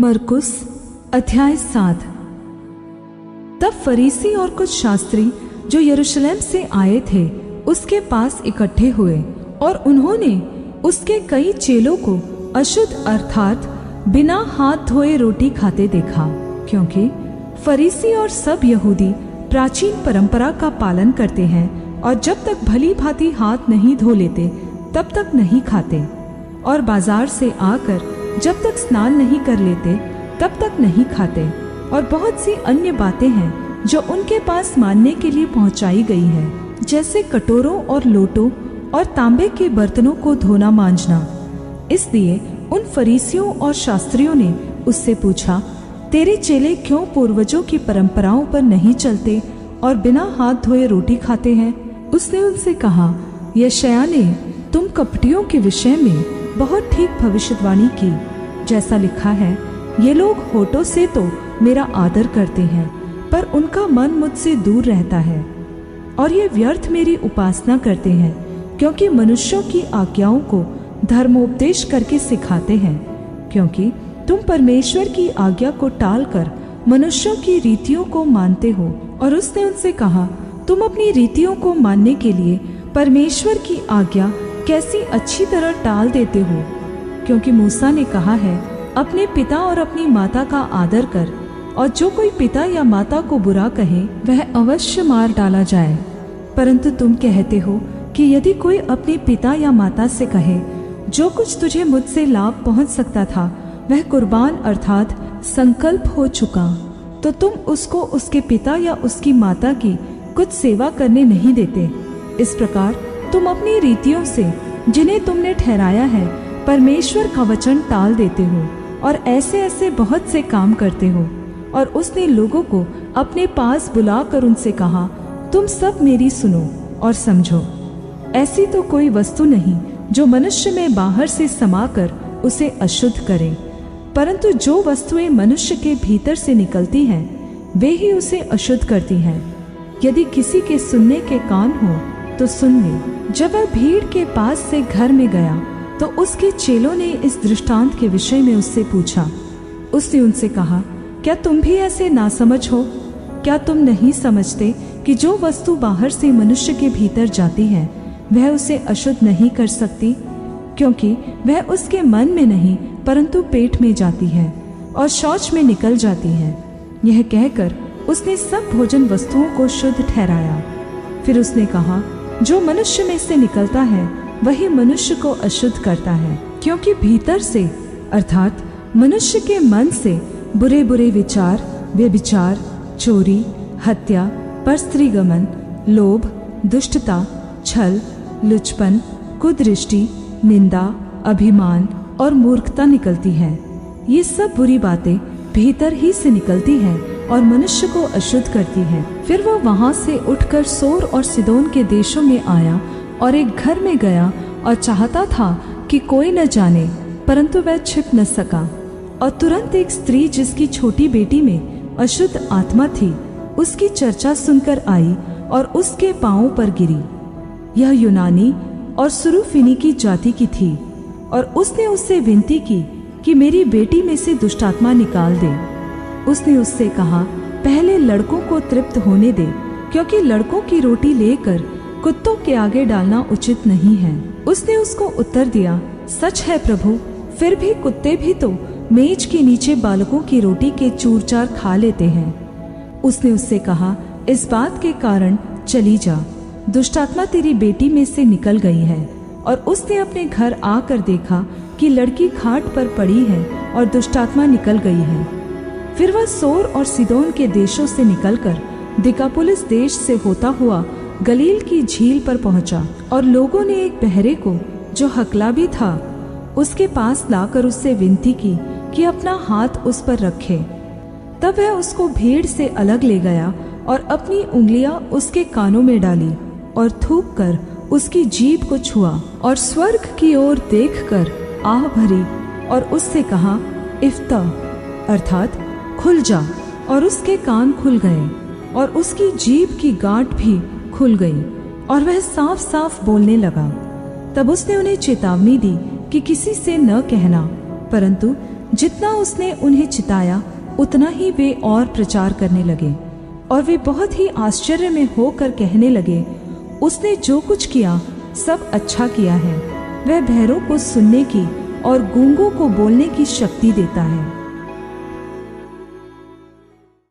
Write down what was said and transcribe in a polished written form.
मरकुस अध्याय 7। तब फरीसी और कुछ शास्त्री जो यरूशलेम से आए थे उसके पास इकट्ठे हुए और उन्होंने उसके कई चेलों को अशुद्ध अर्थात बिना हाथ धोए रोटी खाते देखा, क्योंकि फरीसी और सब यहूदी प्राचीन परंपरा का पालन करते हैं और जब तक भली भांति हाथ नहीं धो लेते तब तक नहीं खाते, और बाजार से आकर जब तक स्नान नहीं कर लेते तब तक नहीं खाते। और बहुत सी अन्य बातें हैं जो उनके पास मानने के लिए पहुंचाई गई है, जैसे कटोरों और लोटों और तांबे के बर्तनों को धोना मांजना। इसलिए उन फरीसियों और शास्त्रियों ने उससे पूछा, तेरे चेले क्यों पूर्वजों की परंपराओं पर नहीं चलते और बिना हाथ धोए रोटी खाते हैं? उसने उनसे कहा, यशायाह ने तुम कपटियों के विषय में बहुत ठीक भविष्यवाणी की, जैसा लिखा है, ये लोग होठों से तो मेरा आदर करते हैं पर उनका मन मुझसे दूर रहता है, और ये व्यर्थ मेरी उपासना करते हैं, क्योंकि मनुष्यों की आज्ञाओं को धर्मोपदेश करके सिखाते हैं, क्योंकि तुम परमेश्वर की आज्ञा को टालकर मनुष्यों की रीतियों को मानते हो। और उसने उनसे कहा, तुम अपनी रीतियों को मानने के लिए परमेश्वर की आज्ञा कैसी अच्छी तरह टाल देते हो, क्योंकि मूसा ने कहा है, अपने पिता और अपनी माता का आदर कर, और जो कोई पिता या माता को बुरा कहे वह अवश्य मार डाला जाए। परंतु तुम कहते हो कि यदि कोई अपने पिता या माता से कहे, जो कुछ तुझे मुझसे लाभ पहुंच सकता था वह कुर्बान अर्थात संकल्प हो चुका, तो तुम उसको उसके पिता या उसकी माता की कुछ सेवा करने नहीं देते। इस प्रकार तुम अपनी रीतियों से जिन्हें तुमने ठहराया है परमेश्वर का वचन टाल देते हो और ऐसे ऐसे बहुत से काम करते हो। और उसने लोगों को अपने पास बुलाकर उनसे कहा, तुम सब मेरी सुनो और समझो। ऐसी तो कोई वस्तु नहीं जो मनुष्य में बाहर से समाकर उसे अशुद्ध करे, परंतु जो वस्तुएं मनुष्य के भीतर से निकलती हैं वे ही उसे अशुद्ध करती हैं। यदि किसी के सुनने के कान हो तो सुन ले। जब वह भीड़ के पास से घर में गया तो उसके चेलों ने इस दृष्टांत के विषय में उससे पूछा। उसने उनसे कहा, क्या तुम भी ऐसे नासमझ हो? क्या तुम नहीं समझते कि जो वस्तु बाहर से मनुष्य के भीतर जाती है वह उसे अशुद्ध नहीं कर सकती, क्योंकि वह उसके मन में नहीं परंतु पेट में जाती है और शौच में निकल जाती है। यह कहकर उसने सब भोजन वस्तुओं को शुद्ध ठहराया। फिर उसने कहा, जो मनुष्य में से निकलता है वही मनुष्य को अशुद्ध करता है, क्योंकि भीतर से अर्थात मनुष्य के मन से बुरे बुरे विचार, व्यभिचार, चोरी, हत्या, परस्त्रीगमन, लोभ, दुष्टता, छल, लुचपन, कुदृष्टि, निंदा, अभिमान और मूर्खता निकलती है। ये सब बुरी बातें भीतर ही से निकलती हैं और मनुष्य को अशुद्ध करती है। फिर वह वहां से उठकर सोर और सिदोन के देशों में आया और एक घर में गया और चाहता था कि कोई न जाने, परंतु वह छिप न सका। और तुरंत एक स्त्री जिसकी छोटी बेटी में अशुद्ध आत्मा थी उसकी चर्चा सुनकर आई और उसके पांवों पर गिरी। यह यूनानी और सुरूफिनी जाति की थी, और उसने उससे विनती की कि मेरी बेटी में से दुष्टात्मा निकाल दे। उसने उससे कहा, पहले लड़कों को तृप्त होने दे, क्योंकि लड़कों की रोटी लेकर कुत्तों के आगे डालना उचित नहीं है। उसने उसको उत्तर दिया, सच है प्रभु, फिर भी कुत्ते भी तो मेज के नीचे बालकों की रोटी के चूर-चार खा लेते हैं। उसने उससे कहा, इस बात के कारण चली जा, दुष्टात्मा तेरी बेटी में से निकल गई है। और उसने अपने घर आकर देखा कि लड़की खाट पर पड़ी है और दुष्टात्मा निकल गई है। फिर वह सोर और सिदोन के देशों से निकलकर दिकापुलिस देश से होता हुआ गलील की झील पर पहुंचा, और लोगों ने एक बहरे को जो हकला भी था उसके पास लाकर उससे विनती की कि अपना हाथ उस पर रखे। तब वह उसको भीड़ से अलग ले गया और अपनी उंगलियां उसके कानों में डाली और थूक कर उसकी जीभ को छुआ और स्वर्ग की ओर देखकर आह भरी और उससे कहा, इफ्ता अर्थात खुल जा। और उसके कान खुल गए और उसकी जीभ की गांठ भी खुल गई और वह साफ साफ बोलने लगा। तब उसने उन्हें चेतावनी दी कि किसी से न कहना, परंतु जितना उसने उन्हें चिताया उतना ही वे और प्रचार करने लगे, और वे बहुत ही आश्चर्य में होकर कहने लगे, उसने जो कुछ किया सब अच्छा किया है। वह बहरों को सुनने की और गूंगों को बोलने की शक्ति देता है।